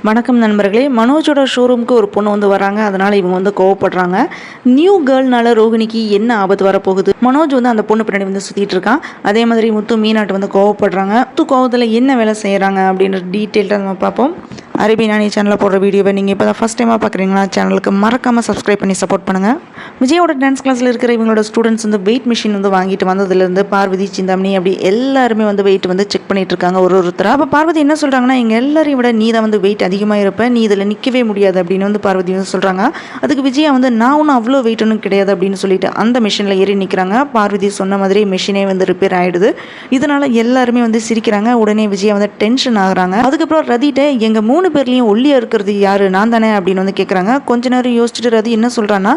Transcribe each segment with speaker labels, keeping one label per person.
Speaker 1: வணக்கம் நண்பர்களே. மனோஜோட ஷோரூமுக்கு ஒரு பொண்ணு வந்து வராங்க. அதனால் இவங்க வந்து கோவப்படுறாங்க. நியூ கேர்ள்னால ரோகிணிக்கு என்ன ஆபத்து வரப்போகுது? மனோஜ் வந்து அந்த பொண்ணு பின்னாடி வந்து சுற்றிட்டு இருக்கான். அதே மாதிரி முத்து மீனாட்டு வந்து கோவப்படுறாங்க. முத்து கோவத்தில் என்ன வேலை செய்கிறாங்க அப்படின்ற டீட்டெயில்டாக நம்ம பார்ப்போம். அரேபியன் நானி சேனலில் போடுற வீடியோவை நீங்கள் இப்போ தான் ஃபஸ்ட் டைமாக பார்க்குறீங்களா? சேனலுக்கு மறக்காமல் சப்ஸ்கிரைப் பண்ணி சப்போர்ட் பண்ணுங்கள். விஜயோட டான்ஸ் கிளாஸில் இருக்கிற இவங்களோட ஸ்டூடெண்ட்ஸ் வந்து வெயிட் மிஷின் வந்து வாங்கிட்டு வந்ததுலேருந்து பார்வதி, சிந்தாமணி அப்படி எல்லாருமே வந்து வெயிட் வந்து செக் பண்ணிட்டு இருக்காங்க ஒருத்தராக. அப்போ பார்வதி என்ன சொல்கிறாங்கன்னா, எங்கள் எல்லாரையும் விட நீ தான் வந்து வெயிட் அதிகமாக இருப்பேன், நீ இதில் நிற்கவே முடியாது அப்படின்னு வந்து பார்வதி வந்து சொல்கிறாங்க. அதுக்கு விஜயா வந்து நான் ஒன்றும் அவ்வளோ வெயிட் ஒன்றும் கிடையாது அப்படின்னு சொல்லிட்டு அந்த மிஷினில் ஏறி நிற்கிறாங்க. பார்வதி சொன்ன மாதிரி மிஷினே வந்து ரிப்பேர் ஆகிடுது. இதனால் எல்லாருமே வந்து சிரிக்கிறாங்க. உடனே விஜயா வந்து டென்ஷன் ஆகுறாங்க. அதுக்கப்புறம் ரதிட்ட எங்கள் 3 பேர்லேயும் ஒல்லியாக இருக்கிறது யார், நான் தானே அப்படின்னு வந்து கேட்குறாங்க. கொஞ்ச நேரம் யோசிச்சுட்டு ரதி என்ன சொல்கிறான்னா,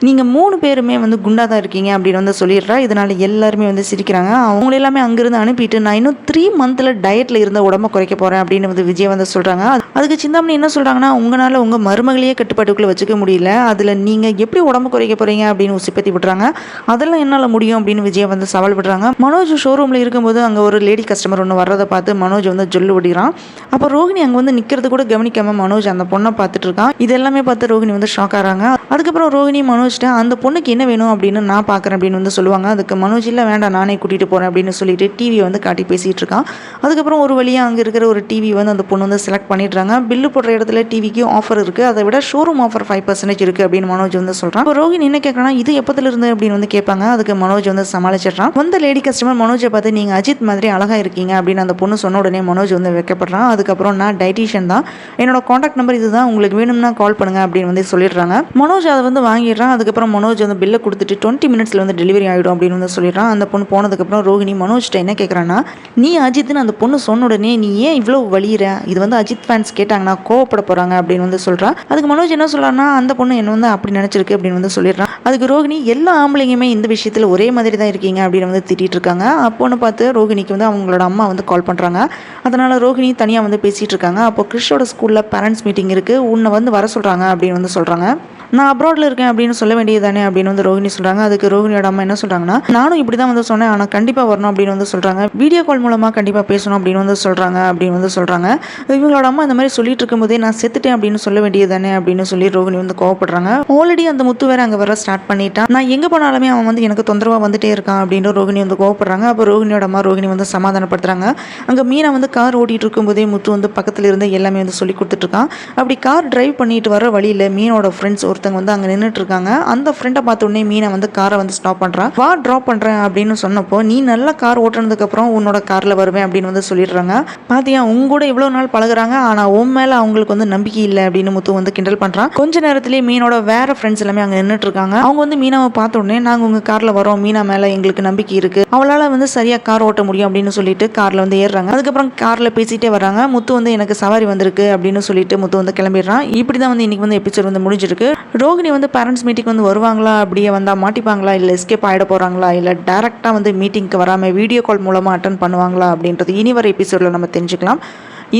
Speaker 1: நீங்கள் 3 பேருமே வந்து குண்டாக தான் இருக்கீங்க அப்படின்னு வந்து சொல்லிடுறா. இதனால் எல்லாருமே வந்து சிரிக்கிறாங்க. அவங்கள எல்லாமே அங்கேருந்து அனுப்பிட்டு நான் இன்னும் 3 மந்தில் டயட்டில் இருந்த உடம்ப குறைக்க போகிறேன் அப்படின்னு வந்து விஜய் வந்து சொல்கிறாங்க. அதுக்கு சிந்தாமணி என்ன சொல்கிறாங்கன்னா, உங்களால் உங்கள் மருமகளையே கட்டுப்பாட்டுக்குள்ளே வச்சுக்க முடியல, அதில் நீங்கள் எப்படி உடம்பு குறைக்க போகிறீங்க அப்படின்னு உசிப்பத்தி விடுறாங்க. அதெல்லாம் என்னால் முடியும் அப்படின்னு விஜய் வந்து சவால் விடுறாங்க. மனோஜ் ஷோரூமில் இருக்கும்போது அங்கே ஒரு லேடி கஸ்டமர் ஒன்று வர்றதை பார்த்து மனோஜ் வந்து ஜொல்லு விடுறான். அப்போ ரோஹிணி அங்கே வந்து நிற்கிறது கூட கவனிக்காமல் மனோஜ் அந்த பொண்ணை பார்த்துட்டு இருக்கான். இது எல்லாமே பார்த்து ரோஹிணி வந்து ஷாக் ஆகிறாங்க. அதுக்கப்புறம் ரோஹிணி மனோஜ் அந்த பொண்ணுக்கு என்ன வேணும் அப்படின்னு நான் பார்க்குறேன் அப்படின்னு வந்து சொல்லுவாங்க. அதுக்கு மனோஜ் இல்லை வேண்டாம் நானே கூட்டிகிட்டு போகிறேன் அப்படின்னு சொல்லிட்டு டிவியை வந்து காட்டி பேசிகிட்டு இருக்கான். அதுக்கப்புறம் ஒரு வழியாக அங்கே இருக்கிற ஒரு டிவி வந்து அந்த பொண்ணு வந்து செலக்ட் பண்ணிடுறாங்க. பில்லு போடுற இடத்துல டிவிக்கு ஆஃபர் இருக்குது, அதை விட ஷோரூம் ஆஃபர் 5% இருக்குது அப்படின்னு மனோஜ் வந்து சொல்கிறான். இப்போ ரோஹிணி என்ன கேட்குறாங்கன்னா, இது எப்போதுல இருந்து அப்படின்னு வந்து கேட்பாங்க. அதுக்கு மனோஜ் வந்து சமாளிச்சிடுறான். வந்த லேடி கஸ்டமர் மனோஜை பார்த்து நீங்கள் அஜித் மாதிரி அழகாக இருக்கீங்க அப்படின்னு அந்த பொண்ணு சொன்ன உடனே மனோஜ் வந்து வைக்கப்படுறான். அதுக்கப்புறம் நான் டைட்டிஷியன் தான், என்னோட காண்டாக்ட் நம்பர் இதுதான், உங்களுக்கு வேணும்னா கால் பண்ணுங்க அப்படின்னு வந்து சொல்லிடுறாங்க. மனோஜ் அதை வந்து வாங்கிடுறான். அதுக்கப்புறம் மனோஜ் வந்து பில்லை கொடுத்துட்டு 20 மினிட்ஸில் வந்து டெலிவரி ஆகிடும் அப்படின்னு வந்து சொல்லிடுறான். அந்த பொண்ணு போனதுக்கப்புறம் ரோஹிணி மனோஜ்கிட்ட என்ன கேட்குறான்னா, நீ அஜித்னு அந்த பொண்ணு சொன்ன உடனே நீ ஏன் இவ்வளோ வலிகிற, இது வந்து அஜித் ஃபேன்ஸ் கேட்டாங்கன்னா கோவப்பட போகிறாங்க அப்படின்னு வந்து சொல்கிறான். அதுக்கு மனோஜ் என்ன சொல்கிறான்னா, அந்த பொண்ணு என்ன வந்து அப்படி நினச்சிருக்கு அப்படின்னு வந்து சொல்லிடுறான். அதுக்கு ரோஹிணி எல்லா ஆம்பளைங்குமே இந்த விஷயத்தில் ஒரே மாதிரி தான் இருக்கீங்க அப்படின்னு வந்து திட்டிகிட்டு இருக்காங்க. அப்போன்னு பார்த்து ரோஹிணிக்கு வந்து அவங்களோட அம்மா வந்து கால் பண்ணுறாங்க. அதனால் ரோஹிணி தனியாக வந்து பேசிகிட்டு இருக்காங்க. அப்போ கிறிஷோட ஸ்கூலில் பேரண்ட்ஸ் மீட்டிங் இருக்குது, உன்னை வந்து வர சொல்கிறாங்க அப்படின்னு வந்து சொல்கிறாங்க. நான் அப்ராடில் இருக்கேன் அப்படின்னு சொல்ல வேண்டியது தானே அப்படின்னு வந்து ரோஹிணி சொல்கிறாங்க. அதுக்கு ரோஹிணியோட அம்மா என்ன சொல்கிறாங்கன்னா, நானும் இப்படி தான் வந்து சொன்னேன், ஆனால் கண்டிப்பாக வரணும் அப்படின்னு வந்து சொல்கிறாங்க. வீடியோ கால் மூலமாக கண்டிப்பாக பேசணும் அப்படின்னு வந்து சொல்கிறாங்க அப்படின்னு வந்து சொல்கிறாங்க. இவங்களோட அம்மா இந்த மாதிரி சொல்லிட்டு இருக்கும்போதே நான் செத்துட்டேன் அப்படின்னு சொல்ல வேண்டியது தானே அப்படின்னு சொல்லி ரோஹிணி வந்து கோவப்படுறாங்க. ஆல்ரெடி அந்த முத்து வேறு அங்கே வர ஸ்டார்ட் பண்ணிட்டான், நான் எங்கே போனாலுமே அவன் வந்து எனக்கு தொந்தரவாக வந்துட்டே இருக்கான் அப்படின்னு ரோஹிணி வந்து கோவப்படுறாங்க. அப்போ ரோஹிணியோட அம்மா ரோஹிணி வந்து சமாதானப்படுத்துறாங்க. அங்கே மீனா வந்து கார் ஓட்டிகிட்டு இருக்கும்போதே முத்து வந்து பக்கத்தில் இருந்து எல்லாமே வந்து சொல்லி கொடுத்துட்ருக்கான். அப்படி கார் டிரைவ் பண்ணிட்டு வர வழியில் மீனோட ஃப்ரெண்ட்ஸ் ஒருத்தங்க வந்து அங்கே நின்றுட்டு இருக்காங்க. அந்த ஃப்ரெண்டை பார்த்த உடனே மீனை வந்து காரை வந்து ஸ்டாப் பண்ணுறான். வா ட்ராப் பண்ணுறேன் அப்படின்னு சொன்னப்போ, நீ நல்லா கார் ஓட்டுனதுக்கப்புறம் உன்னோட காரில் வருவேன் அப்படின்னு வந்து சொல்லிடுறாங்க. பாத்தியா உங்க கூட இவ்வளோ நாள் பழகுறாங்க, ஆனால் உன் மேலே அவங்களுக்கு வந்து நம்பிக்கை இல்லை அப்படின்னு முத்து வந்து கிண்டல் பண்ணுறான். கொஞ்ச நேரத்திலேயே மீனோட வேற ஃப்ரெண்ட்ஸ் எல்லாமே அங்கே நின்றுட்டு இருக்காங்க. அவங்க வந்து மீனாவை பார்த்த உடனே நாங்கள் உங்கள் காரில் வரோம், மீனா மேலே எங்களுக்கு நம்பிக்கை இருக்குது, அவளால் வந்து சரியாக கார் ஓட்ட முடியும் அப்படின்னு சொல்லிட்டு காரில் வந்து ஏறுறாங்க. அதுக்கப்புறம் காரில் பேசிகிட்டே வராங்க. முத்து வந்து எனக்கு சவாரி வந்திருக்கு அப்படின்னு சொல்லிட்டு முத்து வந்து கிளம்பிடுறான். இப்படி தான் வந்து இன்னைக்கு வந்து எபிசோட் வந்து முடிஞ்சிருக்கு. ரோஹிணி வந்து பேரண்ட்ஸ் மீட்டிங் வந்து வருவாங்களா, அப்படியே வந்தால் மாட்டிப்பாங்களா, இல்லை எஸ்கேப் ஆகிட போகிறாங்களா, இல்லை டேரெக்டாக வந்து மீட்டிங்க்கு வராமல் வீடியோ கால் மூலமாக அட்டன் பண்ணுவாங்களா அப்படின்றது இனி வர எபிசோடில் நம்ம தெரிஞ்சுக்கலாம்.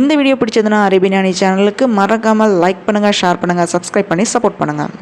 Speaker 1: இந்த வீடியோ பிடிச்சதுன்னா அரேபியன் நானி சேனலுக்கு மறக்காமல் லைக் பண்ணுங்கள், ஷேர் பண்ணுங்கள், சப்ஸ்கிரைப் பண்ணி சப்போர்ட் பண்ணுங்கள்.